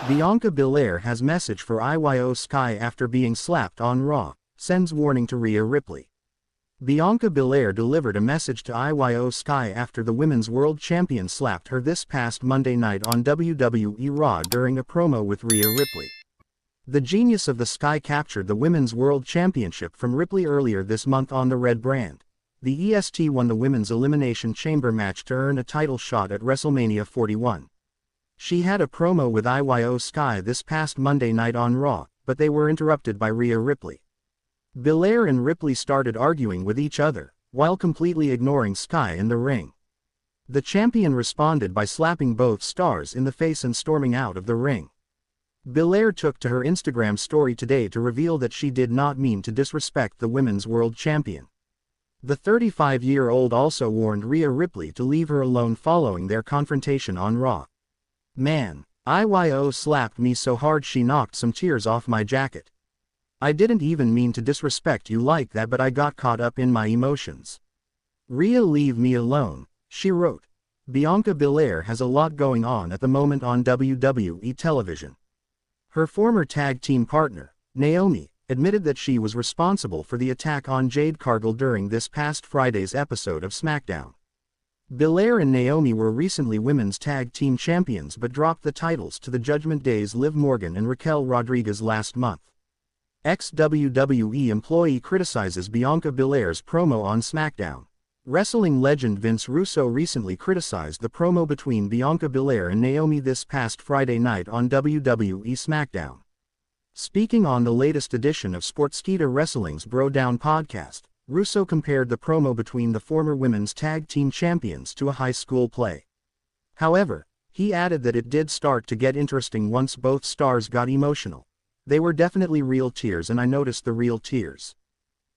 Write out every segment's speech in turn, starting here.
Bianca Belair has message for IYO SKY after being slapped on Raw, sends warning to Rhea Ripley. Bianca Belair delivered a message to IYO SKY after the Women's World Champion slapped her this past Monday night on WWE RAW during a promo with Rhea Ripley. The genius of the Sky captured the Women's World Championship from Ripley earlier this month on the red brand. The EST won the Women's Elimination Chamber match to earn a title shot at WrestleMania 41. She had a promo with IYO SKY this past Monday night on Raw, but they were interrupted by Rhea Ripley. Belair and Ripley started arguing with each other, while completely ignoring Sky in the ring. The champion responded by slapping both stars in the face and storming out of the ring. Belair took to her Instagram story today to reveal that she did not mean to disrespect the Women's World Champion. The 35-year-old also warned Rhea Ripley to leave her alone following their confrontation on Raw. "Man, IYO slapped me so hard she knocked some tears off my jacket. I didn't even mean to disrespect you like that, but I got caught up in my emotions. Rhea, leave me alone," she wrote. Bianca Belair has a lot going on at the moment on WWE television. Her former tag team partner, Naomi, admitted that she was responsible for the attack on Jade Cargill during this past Friday's episode of SmackDown. Belair and Naomi were recently women's tag team champions but dropped the titles to the Judgment Day's Liv Morgan and Raquel Rodriguez last month. Ex-WWE employee criticizes Bianca Belair's promo on SmackDown. Wrestling legend Vince Russo recently criticized the promo between Bianca Belair and Naomi this past Friday night on WWE SmackDown. Speaking on the latest edition of Sportskeeda Wrestling's Bro Down podcast, Russo compared the promo between the former women's tag team champions to a high school play. However, he added that it did start to get interesting once both stars got emotional. "They were definitely real tears, and I noticed the real tears.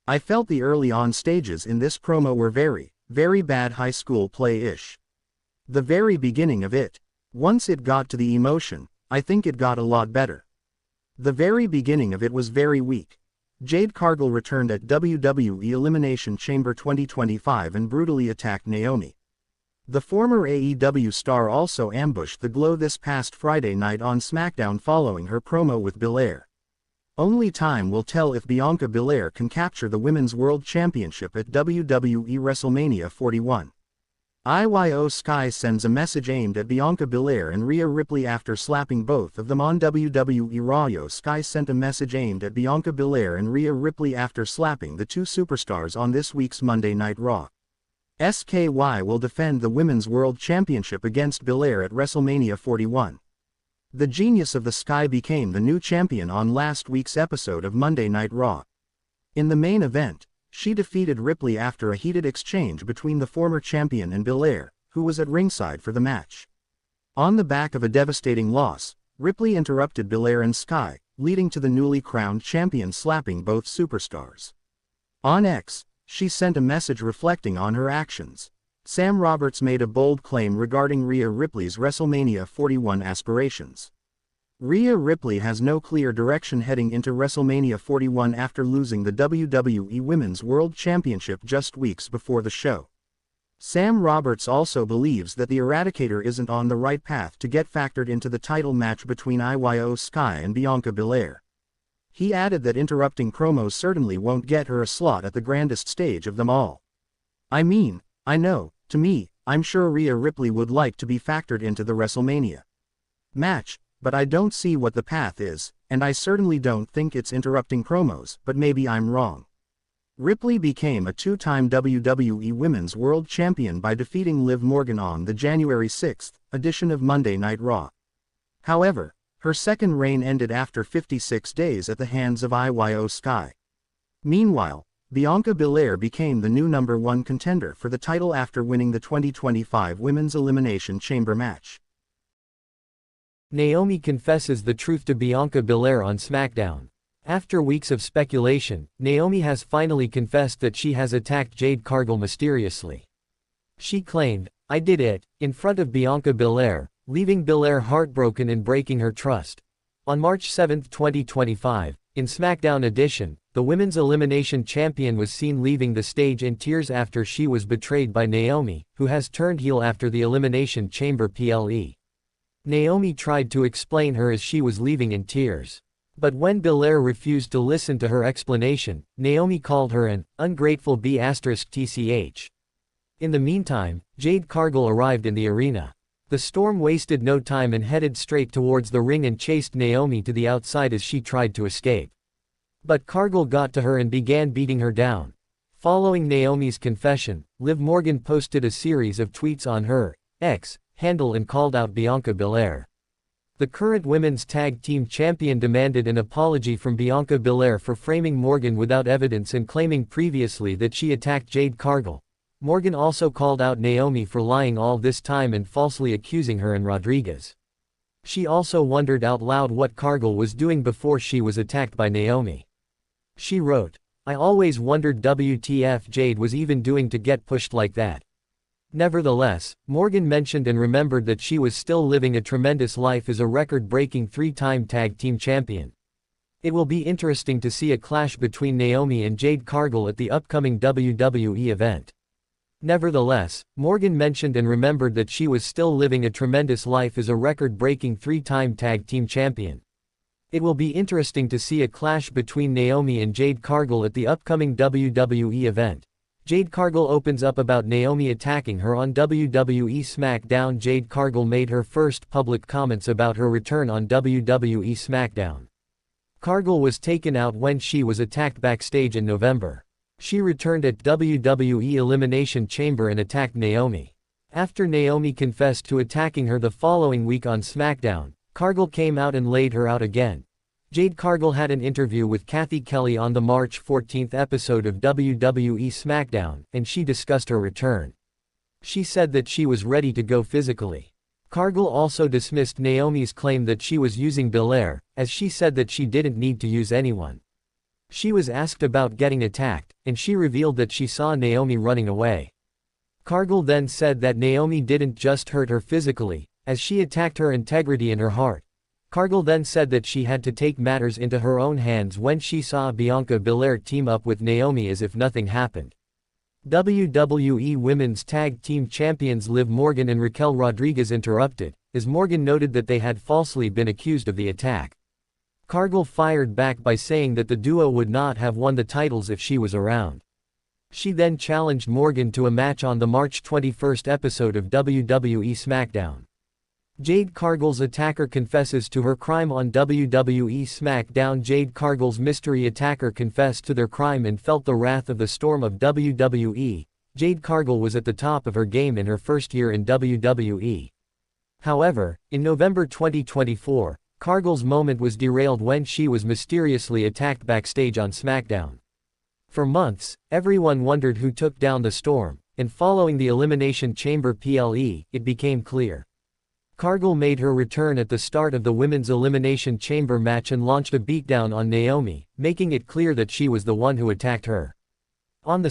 I felt the early on stages in this promo were very, very bad high school play-ish. The very beginning of it. Once it got to the emotion, I think it got a lot better. The very beginning of it was very weak." Jade Cargill returned at WWE Elimination Chamber 2025 and brutally attacked Naomi. The former AEW star also ambushed the Glow this past Friday night on SmackDown following her promo with Belair. Only time will tell if Bianca Belair can capture the Women's World Championship at WWE WrestleMania 41. IYO SKY sends a message aimed at Bianca Belair and Rhea Ripley after slapping both of them on WWE RAW. IYO SKY sent a message aimed at Bianca Belair and Rhea Ripley after slapping the two superstars on this week's Monday Night Raw. SKY will defend the Women's World Championship against Belair at WrestleMania 41. The genius of the Sky became the new champion on last week's episode of Monday Night Raw. In the main event, she defeated Ripley after a heated exchange between the former champion and Belair, who was at ringside for the match. On the back of a devastating loss, Ripley interrupted Belair and Sky, leading to the newly crowned champion slapping both superstars. On X, she sent a message reflecting on her actions. Sam Roberts made a bold claim regarding Rhea Ripley's WrestleMania 41 aspirations. Rhea Ripley has no clear direction heading into WrestleMania 41 after losing the WWE Women's World Championship just weeks before the show. Sam Roberts also believes that the Eradicator isn't on the right path to get factored into the title match between IYO SKY and Bianca Belair. He added that interrupting promos certainly won't get her a slot at the grandest stage of them all. "I mean, I know, to me, I'm sure Rhea Ripley would like to be factored into the WrestleMania match, but I don't see what the path is, and I certainly don't think it's interrupting promos, but maybe I'm wrong." Ripley became a two-time WWE Women's World Champion by defeating Liv Morgan on the January 6 edition of Monday Night Raw. However, her second reign ended after 56 days at the hands of IYO SKY. Meanwhile, Bianca Belair became the new #1 contender for the title after winning the 2025 Women's Elimination Chamber match. Naomi confesses the truth to Bianca Belair on SmackDown. After weeks of speculation, Naomi has finally confessed that she has attacked Jade Cargill mysteriously. She claimed, "I did it," in front of Bianca Belair, leaving Belair heartbroken and breaking her trust. On March 7, 2025, in SmackDown edition, the Women's Elimination Champion was seen leaving the stage in tears after she was betrayed by Naomi, who has turned heel after the Elimination Chamber PLE. Naomi tried to explain her as she was leaving in tears. But when Belair refused to listen to her explanation, Naomi called her an ungrateful B***tch. In the meantime, Jade Cargill arrived in the arena. The Storm wasted no time and headed straight towards the ring and chased Naomi to the outside as she tried to escape. But Cargill got to her and began beating her down. Following Naomi's confession, Liv Morgan posted a series of tweets on her X handle and called out Bianca Belair. The current Women's Tag Team Champion demanded an apology from Bianca Belair for framing Morgan without evidence and claiming previously that she attacked Jade Cargill. Morgan also called out Naomi for lying all this time and falsely accusing her and Rodriguez. She also wondered out loud what Cargill was doing before she was attacked by Naomi. She wrote, "I always wondered WTF Jade was even doing to get pushed like that." Nevertheless, Morgan mentioned and remembered that she was still living a tremendous life as a record-breaking 3-time tag team champion. It will be interesting to see a clash between Naomi and Jade Cargill at the upcoming WWE event. Nevertheless, Morgan mentioned and remembered that she was still living a tremendous life as a record-breaking 3-time tag team champion. It will be interesting to see a clash between Naomi and Jade Cargill at the upcoming WWE event. Jade Cargill opens up about Naomi attacking her on WWE SmackDown. Jade Cargill made her first public comments about her return on WWE SmackDown. Cargill was taken out when she was attacked backstage in November. She returned at WWE Elimination Chamber and attacked Naomi. After Naomi confessed to attacking her the following week on SmackDown, Cargill came out and laid her out again. Jade Cargill had an interview with Kathy Kelly on the March 14 episode of WWE SmackDown, and she discussed her return. She said that she was ready to go physically. Cargill also dismissed Naomi's claim that she was using Belair, as she said that she didn't need to use anyone. She was asked about getting attacked, and she revealed that she saw Naomi running away. Cargill then said that Naomi didn't just hurt her physically, as she attacked her integrity and her heart. Cargill then said that she had to take matters into her own hands when she saw Bianca Belair team up with Naomi as if nothing happened. WWE Women's Tag Team Champions Liv Morgan and Raquel Rodriguez interrupted, as Morgan noted that they had falsely been accused of the attack. Cargill fired back by saying that the duo would not have won the titles if she was around. She then challenged Morgan to a match on the March 21 episode of WWE SmackDown. Jade Cargill's attacker confesses to her crime on WWE SmackDown. Jade Cargill's mystery attacker confessed to their crime and felt the wrath of the Storm of WWE. Jade Cargill was at the top of her game in her first year in WWE. However, in November 2024, Cargill's moment was derailed when she was mysteriously attacked backstage on SmackDown. For months, everyone wondered who took down the Storm, and following the Elimination Chamber PLE, it became clear. Cargill made her return at the start of the Women's Elimination Chamber match and launched a beatdown on Naomi, making it clear that she was the one who attacked her. On the